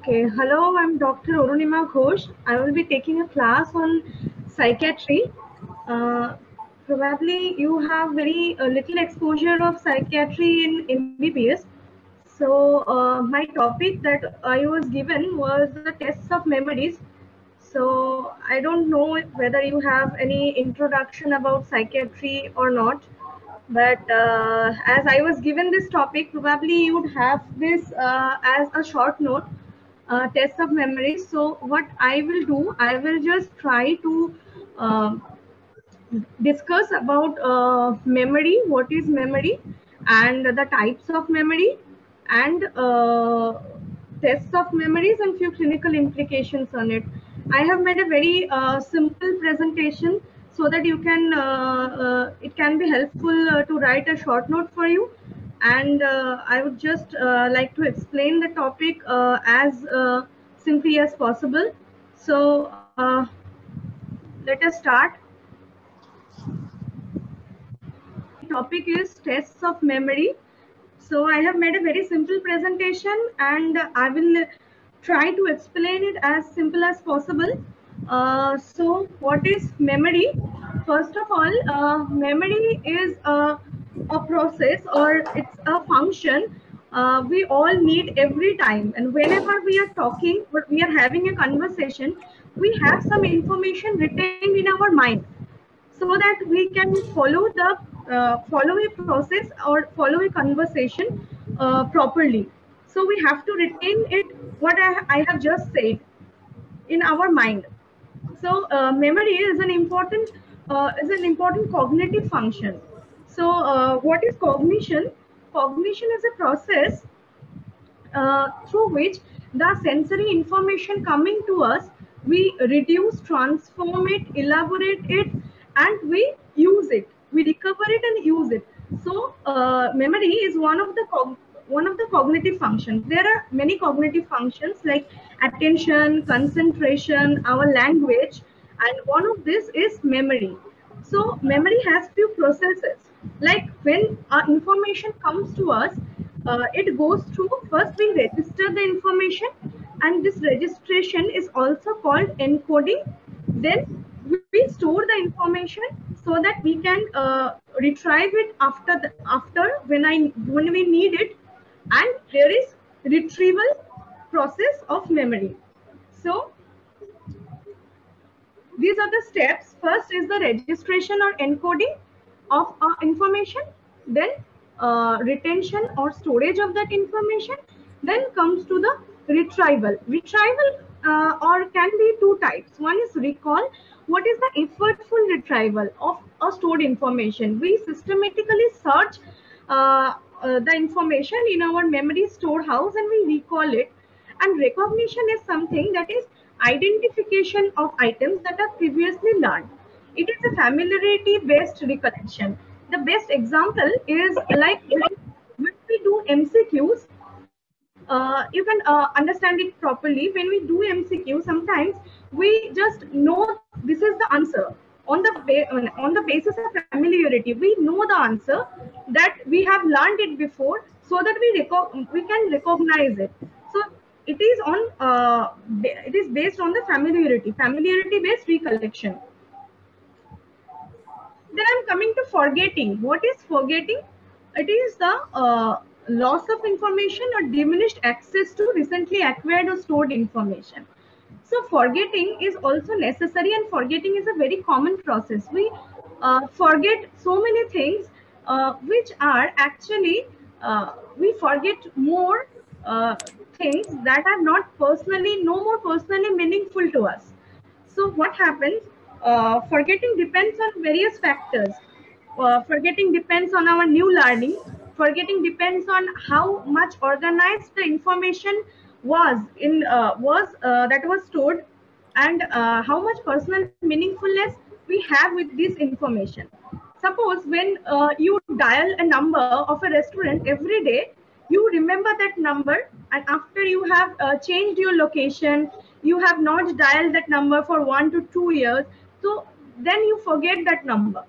Okay, hello, I'm Dr. Arunima Ghosh. I will be taking a class on psychiatry. Uh, Probably you have very little exposure of psychiatry in MBBS. So, my topic that I was given was the tests of memories. So, I don't know whether you have any introduction about psychiatry or not. But as I was given this topic, probably you would have this as a short note test of memory. So what I will do, I will just try to uh, discuss about memory, what is memory, and the types of memory, and tests of memories, and few clinical implications on it. I have made a very simple presentation so that you can it can be helpful to write a short note for you. And I would just like to explain the topic as simply as possible. So let us start. Topic is tests of memory. So I have made a very simple presentation and I will try to explain it as simple as possible. So what is memory? First of all, memory is a process or it's a function we all need every time. And whenever we are talking or we are having a conversation, we have some information retained in our mind so that we can follow a process or follow a conversation properly. So we have to retain it what I have just said in our mind. So memory is an important cognitive function. So what is cognition? Cognition is a process through which the sensory information coming to us, we reduce, transform it, elaborate it, and we use it. We recover it and use it. So memory is one of the cognitive functions. There are many cognitive functions like attention, concentration, our language, and one of this is memory. So memory has few processes. Like when information comes to us, it goes through, first we register the information, and this registration is also called encoding. Then we store the information so that we can retrieve it after when we need it. And there is retrieval process of memory. So these are the steps. First is the registration or encoding of information, then retention or storage of that information, then comes to the retrieval. Retrieval or can be two types. One is recall. What is the effortful retrieval of a stored information? We systematically search the information in our memory storehouse and we recall it. And recognition is something that is identification of items that are previously learned. It is a familiarity based recollection. The best example is like when we do MCQs, you can understand it properly. When we do MCQ, sometimes we just know this is the answer on the basis of familiarity. We know the answer that we have learned it before, so that we can recognize it. So it is it is based on the familiarity based recollection. Then I'm coming to forgetting. What is forgetting? It is the loss of information or diminished access to recently acquired or stored information. So forgetting is also necessary, and forgetting is a very common process. We forget so many things which are actually we forget more things that are not personally, no more personally meaningful to us. So what happens? Forgetting depends on various factors. Forgetting depends on our new learning. Forgetting depends on how much organized the information was that was stored, and how much personal meaningfulness we have with this information. Suppose when you dial a number of a restaurant every day, you remember that number, and after you have changed your location, you have not dialed that number for 1 to 2 years, so then you forget that number.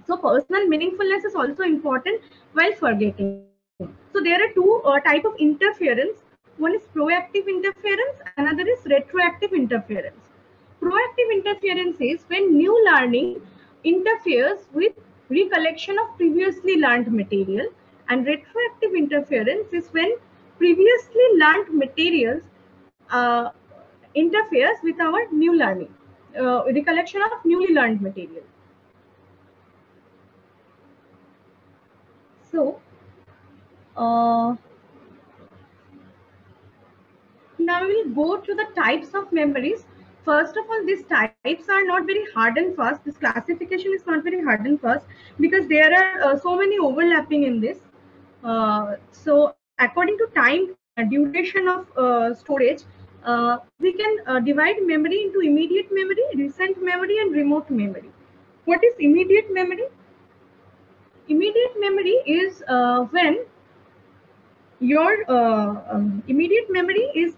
So personal meaningfulness is also important while forgetting. So there are two type of interference. One is proactive interference, another is retroactive interference. Proactive interference is when new learning interferes with recollection of previously learned material, and retroactive interference is when previously learned materials uh, interferes with our new learning, recollection of newly learned material. So, now we'll go to the types of memories. First of all, these types are not very hard and fast. This classification is not very hard and fast because there are so many overlapping in this. So according to time duration of storage, we can divide memory into immediate memory, recent memory, and remote memory. What is immediate memory? Immediate memory is when your immediate memory is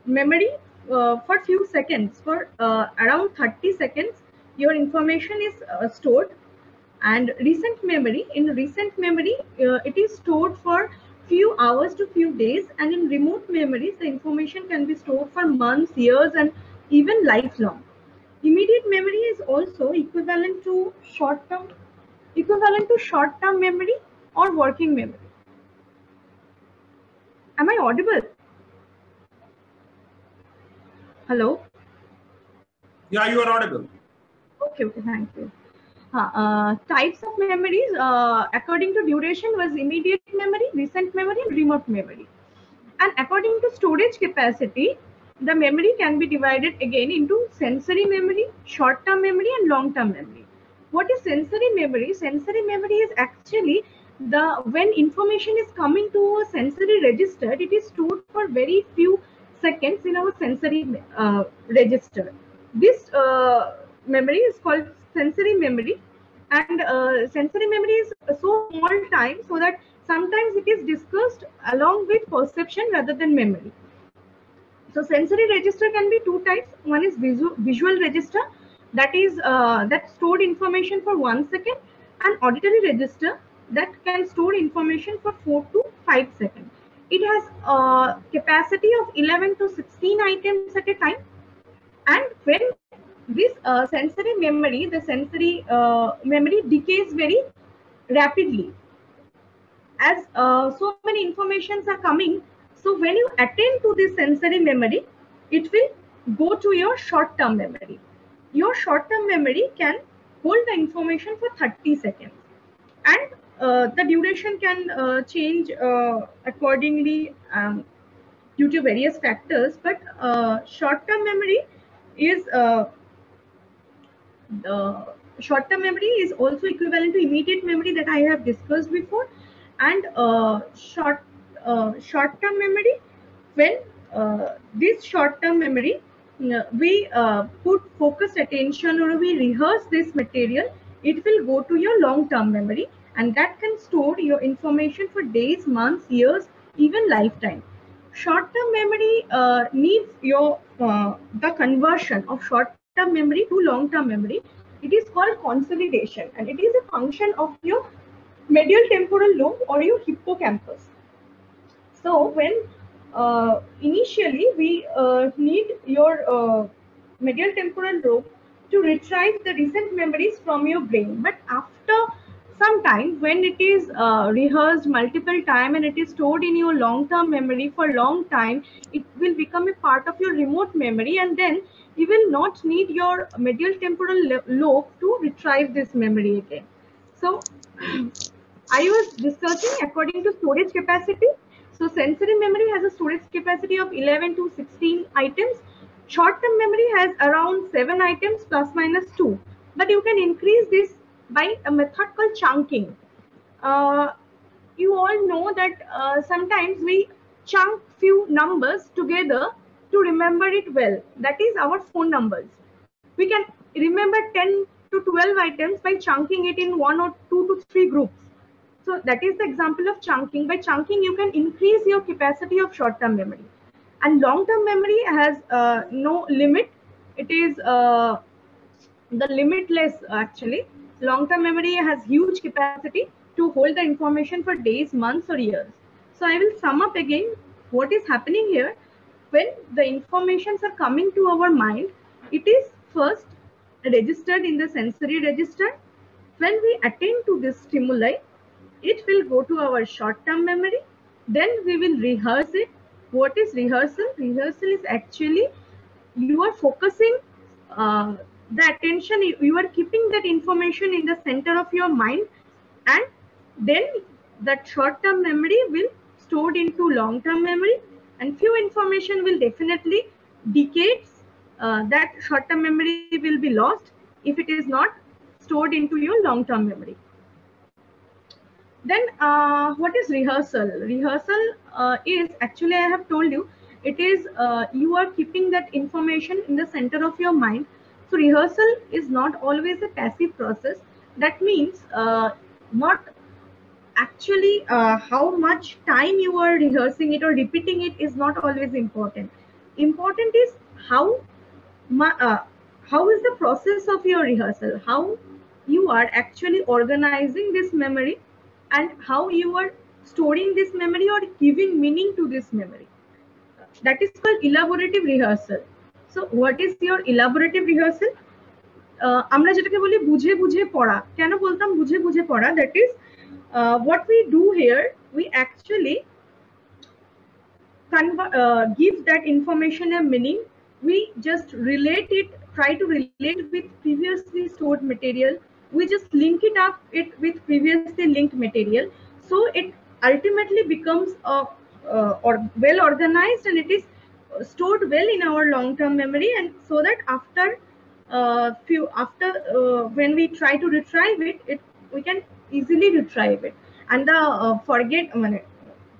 memory for few seconds, for around 30 seconds your information is stored. And recent memory, in recent memory it is stored for few hours to few days, and in remote memories the information can be stored for months, years, and even lifelong. Immediate memory is also equivalent to short term memory or working memory. Am I audible? Hello? Yeah, you are audible. Okay, thank you. Types of memories according to duration was immediate memory, recent memory, and remote memory. And according to storage capacity, the memory can be divided again into sensory memory, short-term memory, and long-term memory. What is sensory memory? Sensory memory is actually when information is coming to a sensory register, it is stored for very few seconds in our sensory register. This memory is called sensory memory, and sensory memory is so small time so that sometimes it is discussed along with perception rather than memory. So sensory register can be two types. One is visual register, that is that stored information for 1 second, and auditory register that can store information for 4 to 5 seconds. It has a capacity of 11 to 16 items at a time. And when this sensory memory, the sensory memory decays very rapidly as so many informations are coming. So when you attend to this sensory memory, it will go to your short-term memory. Your short-term memory can hold the information for 30 seconds, and the duration can change accordingly due to various factors. But short-term memory is short-term memory is also equivalent to immediate memory that I have discussed before. And short-term memory, when this short-term memory we put focused attention or we rehearse this material, it will go to your long-term memory, and that can store your information for days, months, years, even lifetime. Short-term memory needs your the conversion of short-term memory to long-term memory. It is called consolidation, and it is a function of your medial temporal lobe or your hippocampus. So when initially we need your medial temporal lobe to retrieve the recent memories from your brain, but after some time, when it is rehearsed multiple time and it is stored in your long-term memory for long time, it will become a part of your remote memory, and then you will not need your medial temporal lobe to retrieve this memory again. So I was discussing according to storage capacity. So sensory memory has a storage capacity of 11 to 16 items. Short-term memory has around 7 items plus minus 2. But you can increase this by a method called chunking. Uh, you all know that sometimes we chunk few numbers together to remember it well. That is our phone numbers. We can remember 10 to 12 items by chunking it in 1 or 2 to 3 groups. So that is the example of chunking. By chunking, you can increase your capacity of short-term memory. And long-term memory has no limit. It is the limitless actually. Long-term memory has huge capacity to hold the information for days, months, or years. So I will sum up again. what is happening here, when the informations are coming to our mind, it is first registered in the sensory register. When we attend to this stimuli, it will go to our short-term memory. Then we will rehearse it. What is rehearsal? Rehearsal is actually you are focusing the attention, you are keeping that information in the center of your mind, and then that short-term memory will stored into long-term memory, and few information will definitely decades, that short-term memory will be lost if it is not stored into your long-term memory. Then what is rehearsal? Rehearsal is actually, I have told you, it is you are keeping that information in the center of your mind. So rehearsal is not always a passive process. That means not actually how much time you are rehearsing it or repeating it is not always important. Important is how how is the process of your rehearsal, how you are actually organizing this memory, and how you are storing this memory or giving meaning to this memory. That is called elaborative rehearsal. So what is your elaborative rehearsal? আমরা যেটাকে বলি বুঝে বুঝে পড়া। কেন বলতাম বুঝে বুঝে পড়া? That is what we do here, we actually give that information a meaning. We just relate it, try to relate with previously stored material. We just link it up with previously linked material. So it ultimately becomes or well organized, and it is stored well in our long-term memory. And so that after when we try to retrieve it, we can easily retrieve it, and the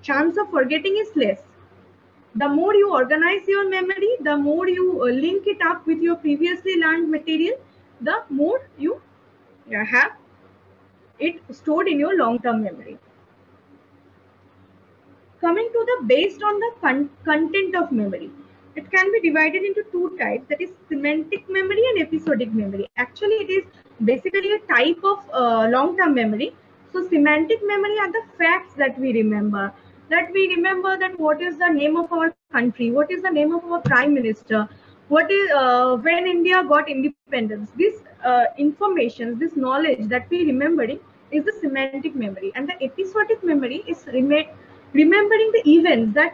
chance of forgetting is less. The more you organize your memory, the more you link it up with your previously learned material, the more you have it stored in your long-term memory. Coming to the based on the content of memory, it can be divided into two types, that is semantic memory and episodic memory. Actually, it is basically a type of long-term memory. So semantic memory are the facts that we remember, that what is the name of our country, what is the name of our prime minister, what is when India got independence. This information, this knowledge that we remembering is the semantic memory. And the episodic memory is remembering the events that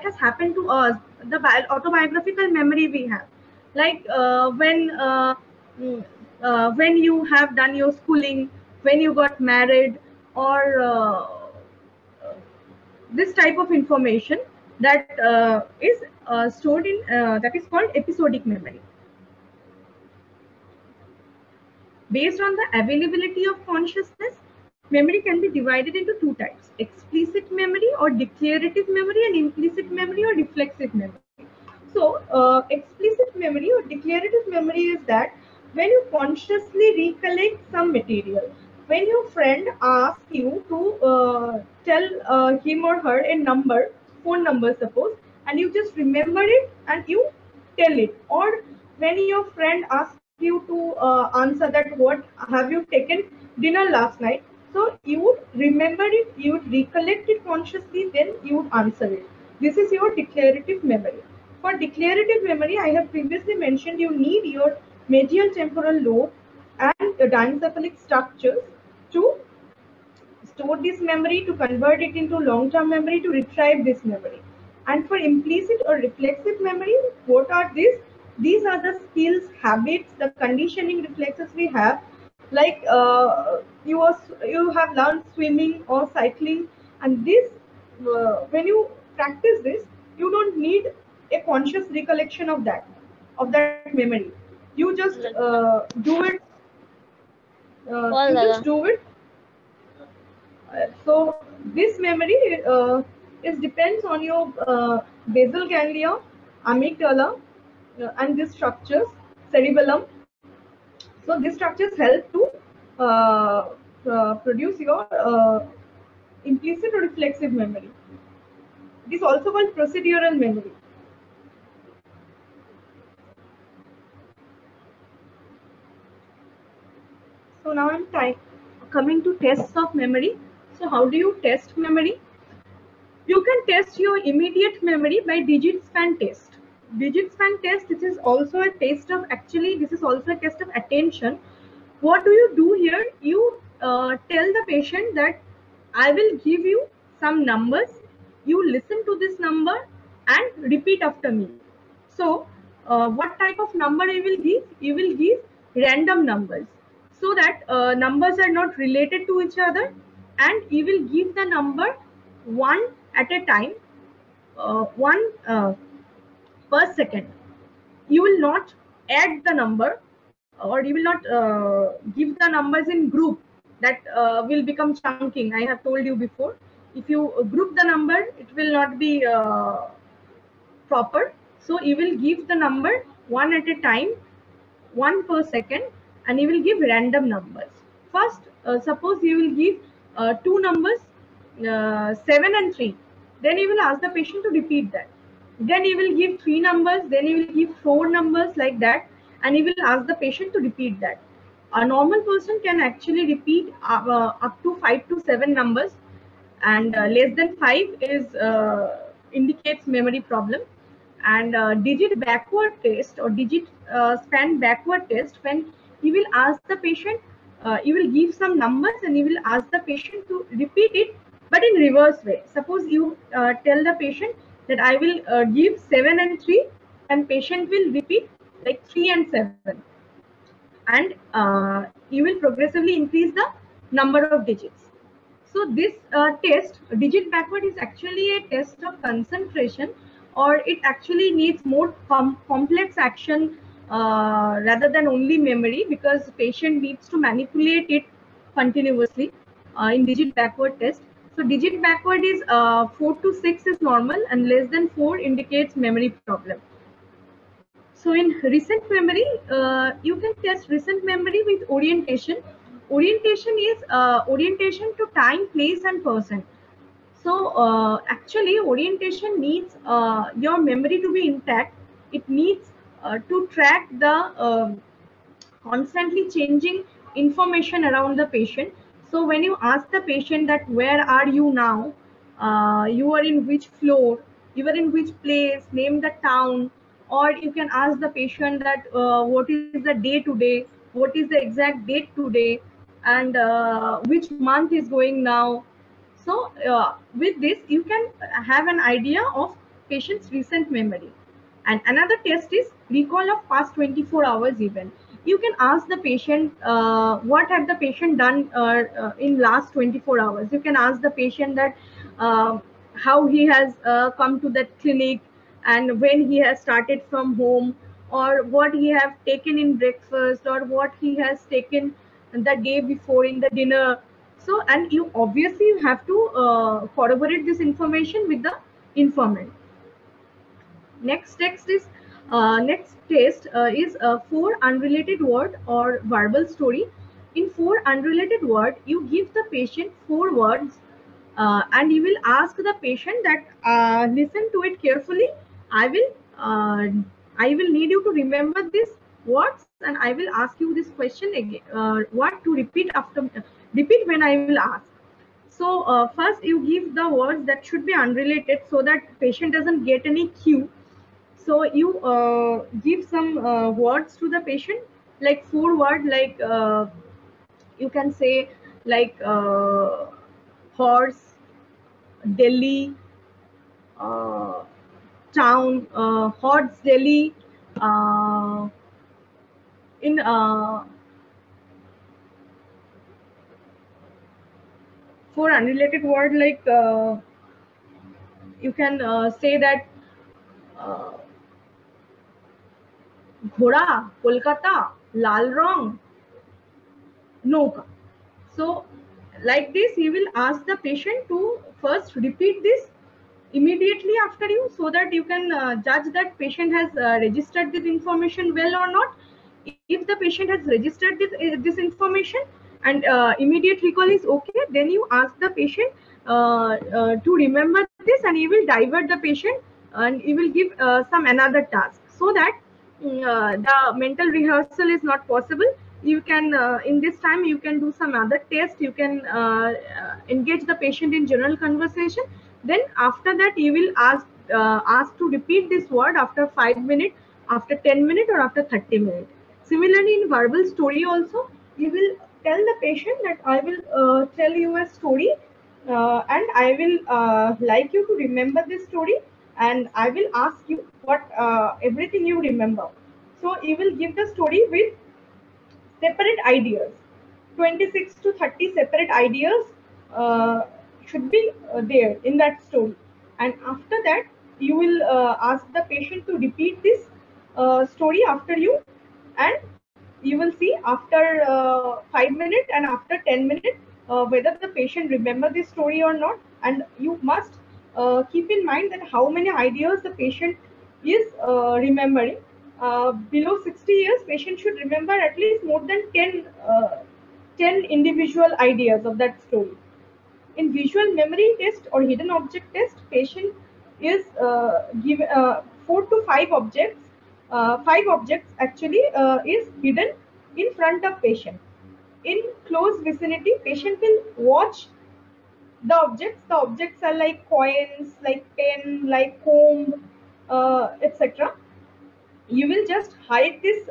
has happened to us, the autobiographical memory we have, like when you have done your schooling, when you got married, or this type of information that is stored in that is called episodic memory. Based on the availability of consciousness, memory can be divided into two types: explicit memory or declarative memory, and implicit memory or reflexive memory. So explicit memory or declarative memory is that when you consciously recollect some material, when your friend asks you to tell him or her a number, phone number suppose, and you just remember it and you tell it, or when your friend asks you to answer that what have you taken dinner last night, so you would remember it, you would recollect it consciously, then you would answer it. This is your declarative memory. For declarative memory, I have previously mentioned you need your medial temporal lobe and diencephalic structures to store this memory, to convert it into long-term memory, to retrieve this memory. And for implicit or reflexive memory, what are these? These are the skills, habits, the conditioning reflexes we have. Like you have learned swimming or cycling, and this when you practice this, you don't need a conscious recollection of that memory. You just do it. You just do it. So this memory is depends on your basal ganglia, amygdala, and these structures, cerebellum. So these structures help to produce your implicit or reflexive memory. It is also called procedural memory. So now I'm coming to tests of memory. So how do you test memory? You can test your immediate memory by digit span test. Digit span test, this is also a test of, actually this is also a test of attention. What do you do here? You tell the patient that I will give you some numbers, you listen to this number and repeat after me. So what type of number I will give? You will give random numbers, so that numbers are not related to each other, and you will give the number one at a time, one per second. You will not add the number, or you will not give the numbers in group. That will become chunking, I have told you before. If you group the number, it will not be proper. So you will give the number one at a time, one per second, and you will give random numbers. First, suppose you will give two numbers, 7 and 3. Then you will ask the patient to repeat that. Then you will give 3 numbers, then you will give 4 numbers, like that, and you will ask the patient to repeat that. A normal person can actually repeat up to 5 to 7 numbers, and less than 5 is indicates memory problem. And digit backward test, or digit span backward test, when you will ask the patient, you will give some numbers and you will ask the patient to repeat it, but in reverse way. Suppose you tell the patient that I will give 7 and 3, and patient will repeat like 3 and 7, and you will progressively increase the number of digits. So this test, digit backward, is actually a test of concentration, or it actually needs more complex action rather than only memory, because patient needs to manipulate it continuously in digit backward test. So digit backward is 4 to 6 is normal, and less than 4 indicates memory problem. So in recent memory, you can test recent memory with orientation. Orientation is orientation to time, place, and person. So actually, orientation needs your memory to be intact. It needs to track the constantly changing information around the patient. So when you ask the patient that where are you now, you are in which floor, you are in which place, name the town, or you can ask the patient that what is the day today, what is the exact date today, and which month is going now. So with this, you can have an idea of patient's recent memory. And another test is recall of past 24 hours event. You can ask the patient what have the patient done in last 24 hours. You can ask the patient that how he has come to that clinic, and when he has started from home, or what he have taken in breakfast, or what he has taken the day before in the dinner. So, and you obviously have to corroborate this information with the informant. Next text is next test is 4 unrelated word or verbal story. In 4 unrelated word, you give the patient 4 words, and you will ask the patient that listen to it carefully. I will uh, I will need you to remember these words, and I will ask you this question again. What to repeat after, repeat when I will ask. So first you give the words that should be unrelated, so that patient doesn't get any cue. So you give some words to the patient, like 4 words, like you can say, like horse, Delhi, uh, town, horse, Delhi, uh, in for unrelated word, like you can say that uh, ঘোড়া, Kolkata, লাল রং, নৌকা. So like this, you will ask the patient to first repeat this immediately after you, so that you can judge that patient has registered this information well or not. If the patient has registered this information, and immediate recall is okay, then you ask the patient to remember this, and you will divert the patient, and you will give some another task, so that the mental rehearsal is not possible. You can in this time you can do some other test. You can engage the patient in general conversation, Then after that you will ask to repeat this word after 5 minutes, after 10 minutes, or after 30 minutes. Similarly, in verbal story also, you will tell the patient that I will tell you a story, and I will like you to remember this story, and I will ask you what everything you remember. So you will give the story with separate ideas. 26 to 30 separate ideas uh, should be there in that story. And after that, you will ask the patient to repeat this story after you, and you will see after 5 minutes and after 10 minutes whether the patient remember this story or not. And you must keep in mind that how many ideas the patient is remembering. Below 60 years, patient should remember at least more than 10 individual ideas of that story. In visual memory test or hidden object test, patient is given 4 to 5 objects. 5 objects actually is hidden in front of patient. In close vicinity, patient will watch the objects. The objects are like coins, like pen, like comb, etc. You will just hide this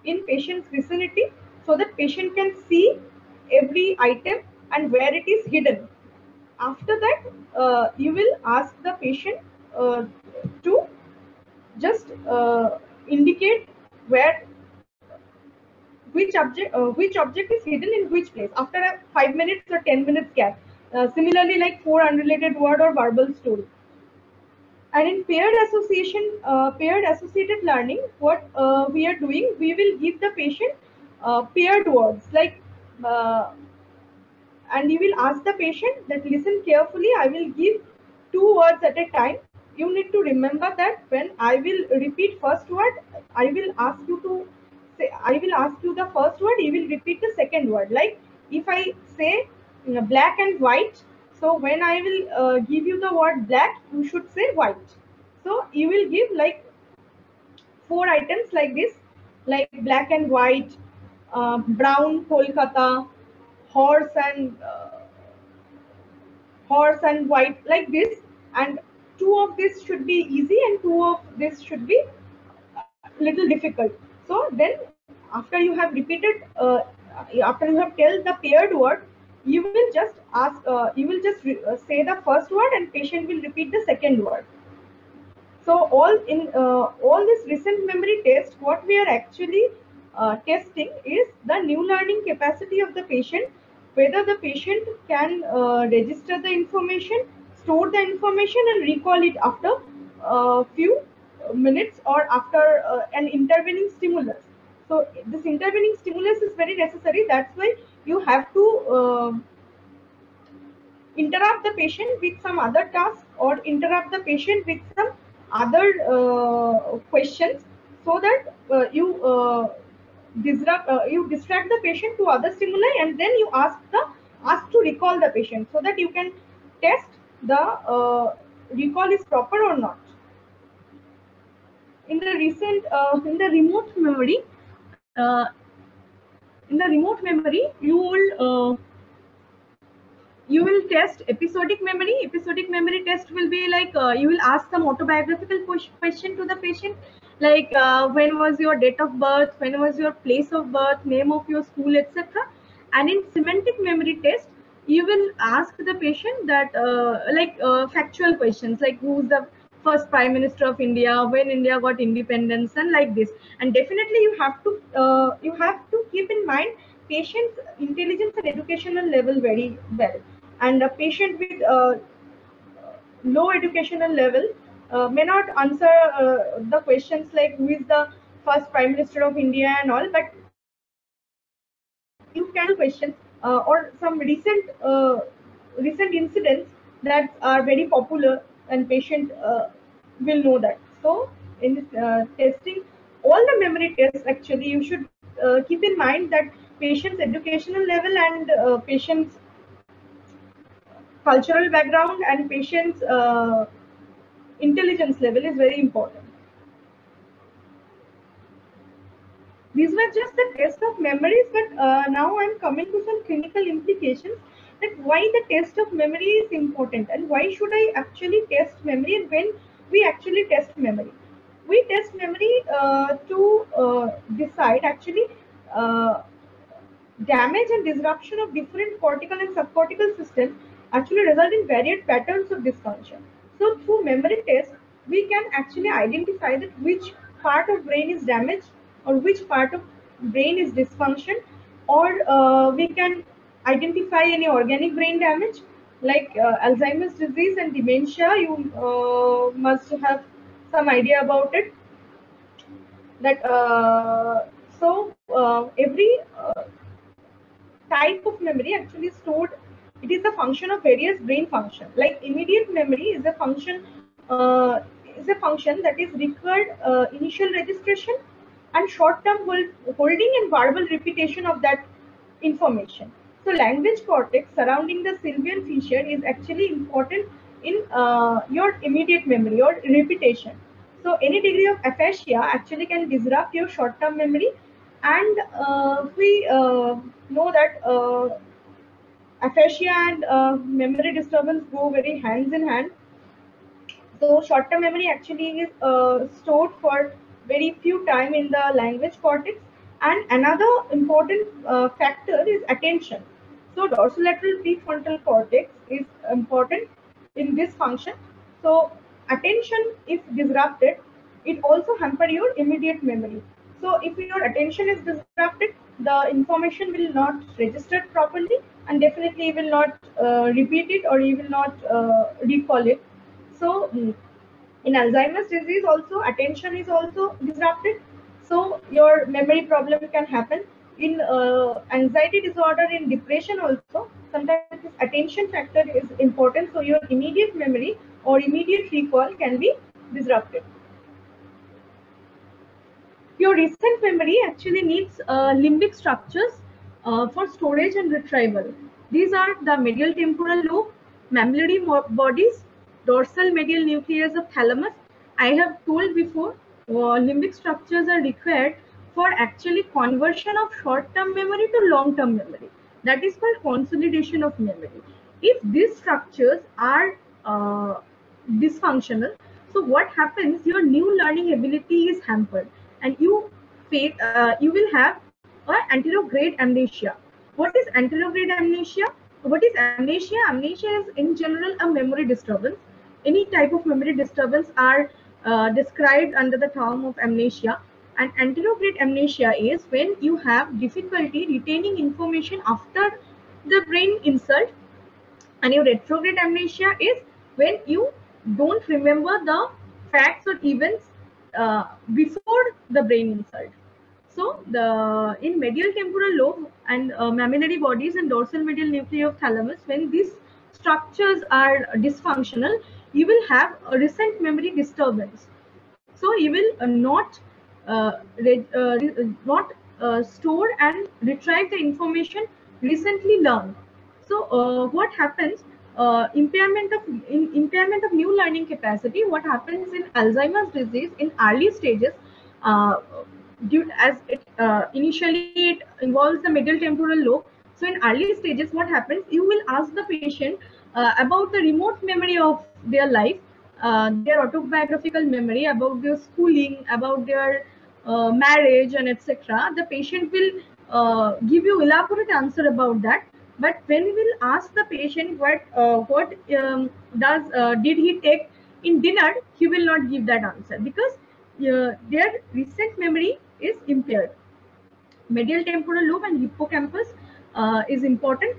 in patient's vicinity so that patient can see every item and where it is hidden. After that, you will ask the patient to just indicate where which object is hidden in which place after a 5 minutes or 10 minutes gap. Similarly, like for unrelated word or verbal story. And in paired associated learning, what we are doing, we will give the patient paired words, like uh, and you will ask the patient that listen carefully, I will give 2 words at a time. You need to remember that when I will repeat first word, I will ask you to say, I will ask you the first word, you will repeat the second word. Like if I say black and white, so when I will give you the word black, you should say white. So you will give like 4 items like this, like black and white, brown Kolkata, horse and white, like this. And two of this should be easy and two of this should be little difficult. So then after you have repeated after you have tell the paired word, you will just ask you will just say the first word and patient will repeat the second word. So all this recent memory test, what we are actually testing is the new learning capacity of the patient, whether the patient can register the information, store the information, and recall it after a few minutes or after an intervening stimulus. So this intervening stimulus is very necessary. That's why you have to interrupt the patient with some other task or interrupt the patient with some other questions, so that you distract the patient to other stimuli, and then you ask to recall the patient so that you can test the recall is proper or not. In the recent in the remote memory, uh, you will test episodic memory. Episodic memory test will be like you will ask some autobiographical question to the patient, like when was your date of birth, when was your place of birth, name of your school, etc. And in semantic memory test, you will ask the patient that factual questions, like who's the first prime minister of India, when India got independence, and like this. And definitely you have to keep in mind patient's intelligence and educational level very well. And a patient with low educational level may not answer the questions like who is the first prime minister of India and all, but you can questions or some recent incidents that are very popular, and patient will know that. So in this testing all the memory tests, actually you should keep in mind that patient's educational level and patient's cultural background and patient's intelligence level is very important. These were just the test of memories, but now I'm coming to some clinical implications. that why the test of memory is important and why should I actually test memory, and when we actually test memory. We test memory to decide actually uh, damage and disruption of different cortical and subcortical systems actually result in varied patterns of dysfunction. So through memory test, we can actually identify that which part of brain is damaged or which part of brain is dysfunction, or we can identify any organic brain damage like Alzheimer's disease and dementia. You must have some idea about it. That every type of memory actually stored, it is a function of various brain function. Like immediate memory is a function that is required initial registration and short-term holding and verbal repetition of that information. So language cortex surrounding the Sylvian fissure is actually important in your immediate memory or repetition. So any degree of aphasia actually can disrupt your short-term memory, and we know that aphasia and memory disturbance go very hands in hand. So short-term memory actually is stored for very few time in the language cortex. And another important factor is attention. So dorsolateral prefrontal cortex is important in this function. So attention, if disrupted, it also hamper your immediate memory. So if your attention is disrupted, the information will not register properly, and definitely you will not repeat it, or you will not recall it. So in Alzheimer's disease also, attention is also disrupted. So your memory problem can happen. In anxiety disorder, in depression also, sometimes this attention factor is important. So your immediate memory or immediate recall can be disrupted. Your recent memory actually needs limbic structures for storage and retrieval. These are the medial temporal lobe, mammillary bodies, dorsal medial nucleus of thalamus. I have told before, limbic structures are required for actually conversion of short-term memory to long-term memory. That is called consolidation of memory. If these structures are dysfunctional, so what happens? Your new learning ability is hampered, and you will have anterograde amnesia. What is anterograde amnesia? What is amnesia? Amnesia is in general a memory disturbance. Any type of memory disturbance are described under the term of amnesia. And anterograde amnesia is when you have difficulty retaining information after the brain insult, and your retrograde amnesia is when you don't remember the facts or events before the brain insult. So the in medial temporal lobe and mammillary bodies and dorsal medial nuclei of thalamus, when these structures are dysfunctional, you will have a recent memory disturbance. So you will not store and retrieve the information recently learned. So what happens? Impairment of new learning capacity. What happens in Alzheimer's disease in early stages? Uh, as it initially it involves the middle temporal lobe. So in early stages, what happens? You will ask the patient about the remote memory of their life, their autobiographical memory, about their schooling, about their marriage, and etc. The patient will give you elaborate answer about that. But when we will ask the patient what did he take in dinner, he will not give that answer because their recent memory is impaired. Medial temporal lobe and hippocampus is important,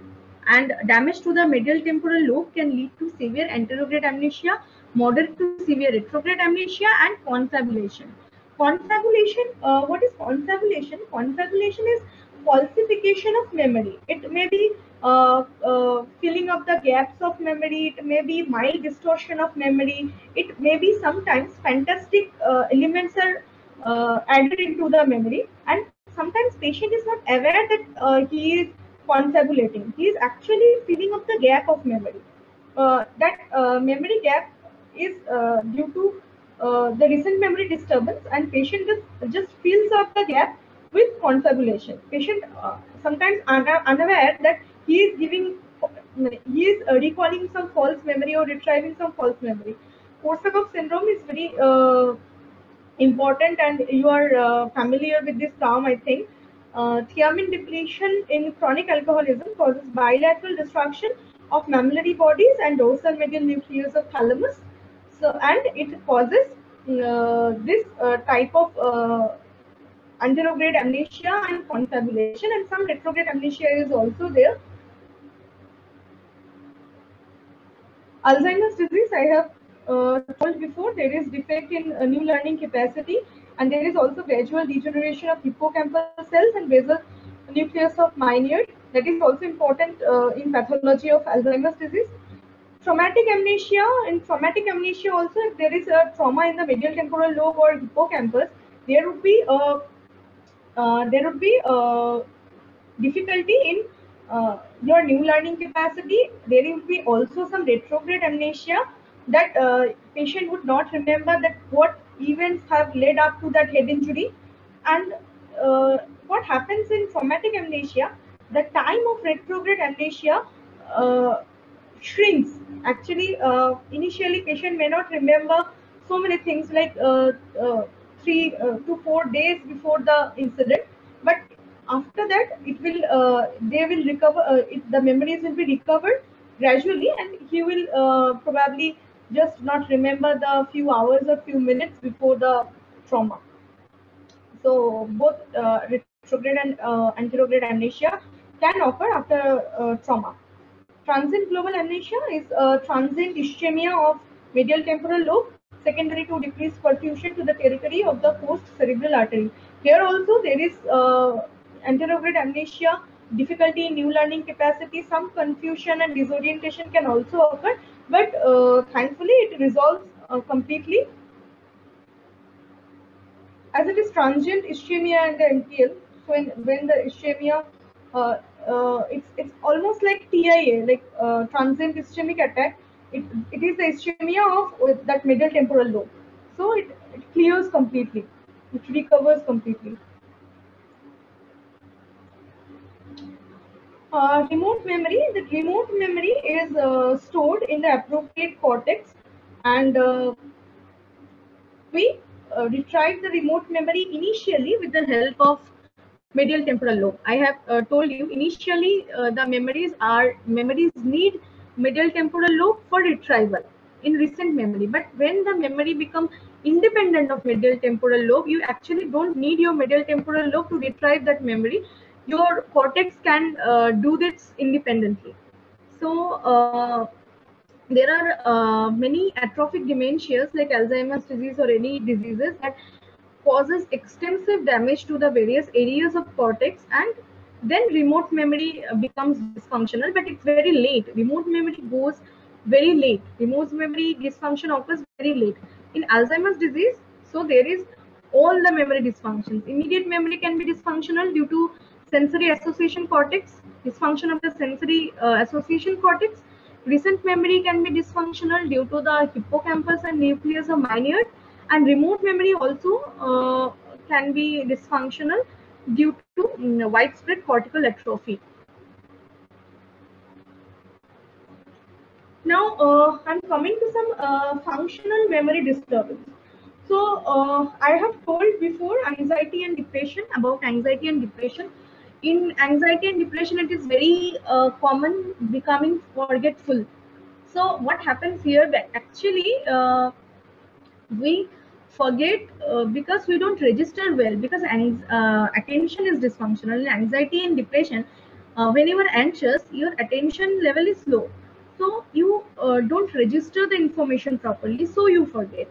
and damage to the medial temporal lobe can lead to severe anterograde amnesia, moderate to severe retrograde amnesia, and confabulation. Confabulation, what is confabulation? Confabulation is falsification of memory. It may be filling up the gaps of memory, it may be mild distortion of memory, it may be sometimes fantastic elements are added into the memory, and sometimes patient is not aware that he is confabulating. He is actually filling up the gap of memory. That memory gap is due to the recent memory disturbance, and patient just fills up the gap with confabulation. Patient sometimes unaware that he is giving he is recalling some false memory or retrieving some false memory. Korsakoff syndrome is very important, and you are familiar with this term, I think. Thiamine depletion in chronic alcoholism causes bilateral destruction of mammillary bodies and dorsal medial nucleus of thalamus. So, and it causes this type of anterograde amnesia and confabulation, and some retrograde amnesia is also there. Alzheimer's disease, I have told before, there is defect in new learning capacity, and there is also gradual degeneration of hippocampal cells and basal nucleus of Meinier. That is also important in pathology of Alzheimer's disease. Traumatic amnesia. In traumatic amnesia also, if there is a trauma in the medial temporal lobe or hippocampus, there would be difficulty in your new learning capacity. There will be also some retrograde amnesia, that patient would not remember that what events have led up to that head injury. And what happens in traumatic amnesia, the time of retrograde amnesia shrinks. Actually, initially patient may not remember so many things, like 3 to 4 days before the incident, but after that it will they will recover, the memories will be recovered gradually, and he will probably just not remember the few hours or few minutes before the trauma. So both retrograde and anterograde amnesia can occur after trauma. Transient global amnesia is transient ischemia of medial temporal lobe secondary to decreased perfusion to the territory of the post-cerebral artery. Here also there is anterograde amnesia, difficulty in new learning capacity, some confusion and disorientation can also occur, but thankfully it resolves completely, as it is transient ischemia and the MPL. So when the ischemia, it's almost like TIA, like transient ischemic attack. It is the ischemia of that middle temporal lobe. So it clears completely. It recovers completely. Remote memory. The remote memory is stored in the appropriate cortex, and we retrieve the remote memory initially with the help of medial temporal lobe. I have told you initially the memories need medial temporal lobe for retrieval in recent memory. But when the memory becomes independent of medial temporal lobe, you actually don't need your medial temporal lobe to retrieve that memory. Your cortex can do this independently. So there are many atrophic dementias like Alzheimer's disease or any diseases that causes extensive damage to the various areas of cortex, and then remote memory becomes dysfunctional, but it's very late. Remote memory goes very late. Remote memory dysfunction occurs very late. In Alzheimer's disease, so there is all the memory dysfunctions. Immediate memory can be dysfunctional due to sensory association cortex, dysfunction of the sensory association cortex. Recent memory can be dysfunctional due to the hippocampus and nucleus of Meinier, and remote memory also can be dysfunctional due to widespread cortical atrophy. Now I'm coming to some functional memory disturbance. So I have told before anxiety and depression, about anxiety and depression. In anxiety and depression, it is very common becoming forgetful. So what happens here, that actually we forget because we don't register well, because attention is dysfunctional. In anxiety and depression, when you are anxious, your attention level is low, so you don't register the information properly, so you forget.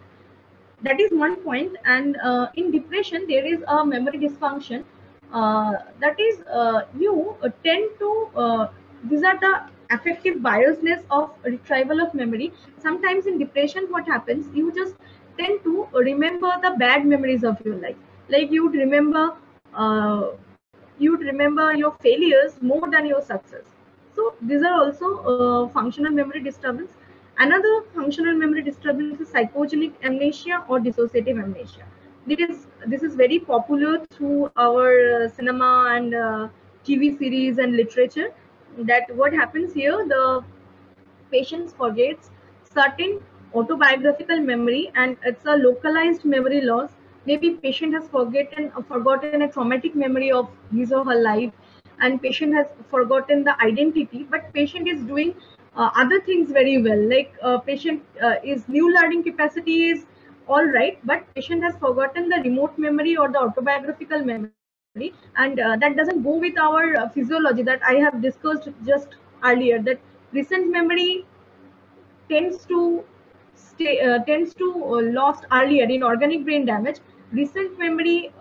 That is one point. And in depression there is a memory dysfunction, that is you tend to these are the affective biasness of retrieval of memory. Sometimes in depression what happens, you just tend to remember the bad memories of your life, like uh, you'd remember your failures more than your success. So these are also functional memory disturbance. Another functional memory disturbance is psychogenic amnesia or dissociative amnesia. This is very popular through our cinema and TV series and literature. that what happens here, the patient forgets certain autobiographical memory, and it's a localized memory loss. Maybe patient has forgotten a traumatic memory of his or her life, and patient has forgotten the identity, but patient is doing other things very well, like patient is new learning capacity is all right, but patient has forgotten the remote memory or the autobiographical memory, and that doesn't go with our physiology that I have discussed just earlier, that recent memory tends to lost earlier in organic brain damage. Recent memory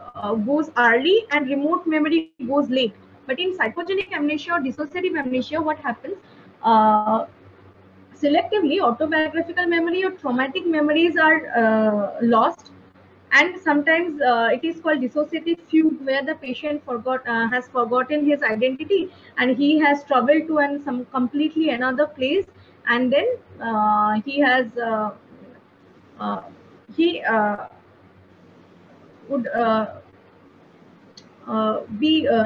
goes early and remote memory goes late. But in psychogenic amnesia or dissociative amnesia, what happens? Uh, Selectively, autobiographical memory or traumatic memories are lost, and sometimes it is called dissociative fugue, where the patient has forgotten his identity and he has traveled to some completely another place, and then he has uh, he would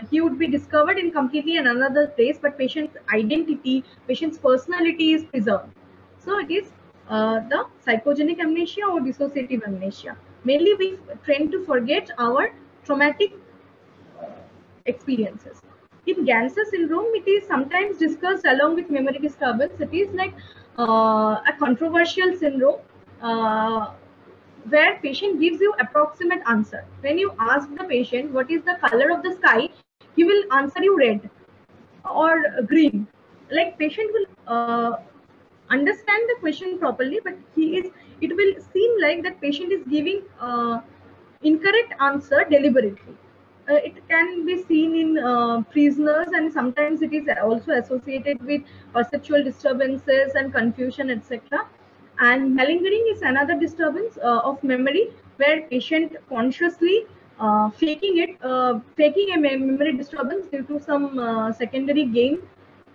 he would be discovered in completely another place, but patient's identity, patient's personality is preserved. So it is the psychogenic amnesia or dissociative amnesia. Mainly, we tend to forget our traumatic experiences. In Ganser syndrome, it is sometimes discussed along with memory disturbance. It is like a controversial syndrome. Where patient gives you approximate answer. When you ask the patient what is the color of the sky, he will answer you red or green. Like patient will understand the question properly, but it will seem like that patient is giving incorrect answer deliberately. It can be seen in prisoners, and sometimes it is also associated with perceptual disturbances and confusion, etc. And malingering is another disturbance of memory, where patient consciously faking a memory disturbance due to some secondary gain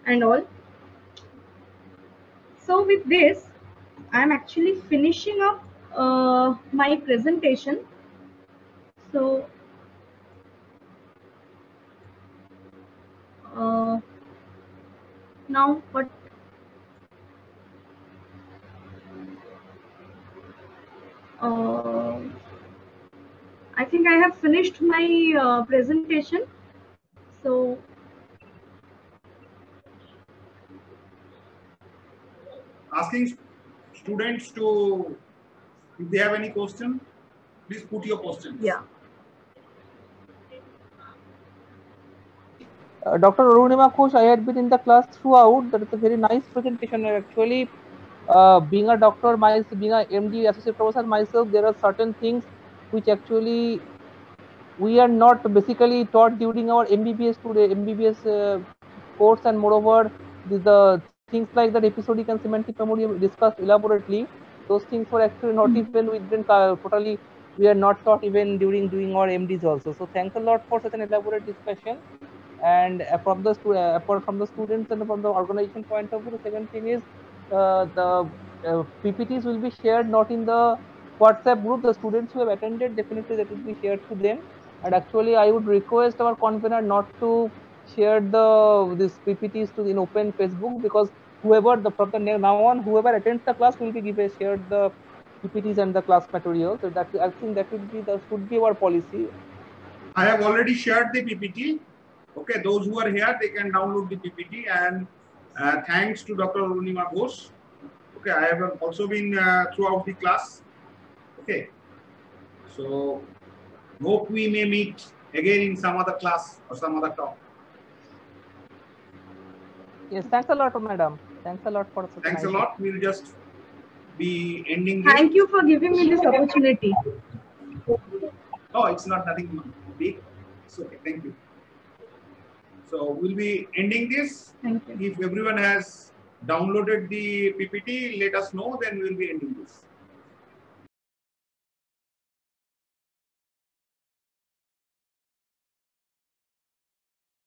and all. So with this, I'm actually finishing up my presentation. So uh, now what uh, I think I have finished my presentation. So Asking students to, if they have any question, please put your questions. yeah. Dr. Arunima Ghosh, I had been in the class throughout. That is a very nice presentation. Actually, being a doctor, being a MD, associate professor myself, there are certain things which actually we are not basically taught during our MBBS course, and moreover, the things like that episodic and semantic memory discussed elaborately. Those things were actually not even, we didn't totally, we are not taught even during doing our MDs also. So thanks a lot for such an elaborate discussion. And apart from the students and from the organization point of view, the second thing is the PPTs will be shared not in the WhatsApp group. The students who have attended, definitely that will be shared to them. And actually, I would request our convener not to share this PPTs to in open Facebook, because whoever from the now on, whoever attends the class will be shared the PPTs and the class material. So that, I think that should be our policy. I have already shared the PPT. Okay, those who are here, they can download the PPT, and thanks to Dr. Arunima Ghosh. Okay, I have also been throughout the class. Okay, so hope we may meet again in some other class or some other talk. Yes, thanks a lot, madam. Thanks a lot for. Thanks a lot. We'll just be ending this. Thank you for giving me this opportunity. No, it's not nothing big. It's okay. Thank you. So we'll be ending this. Thank you. If everyone has downloaded the PPT, let us know, then we'll be ending this.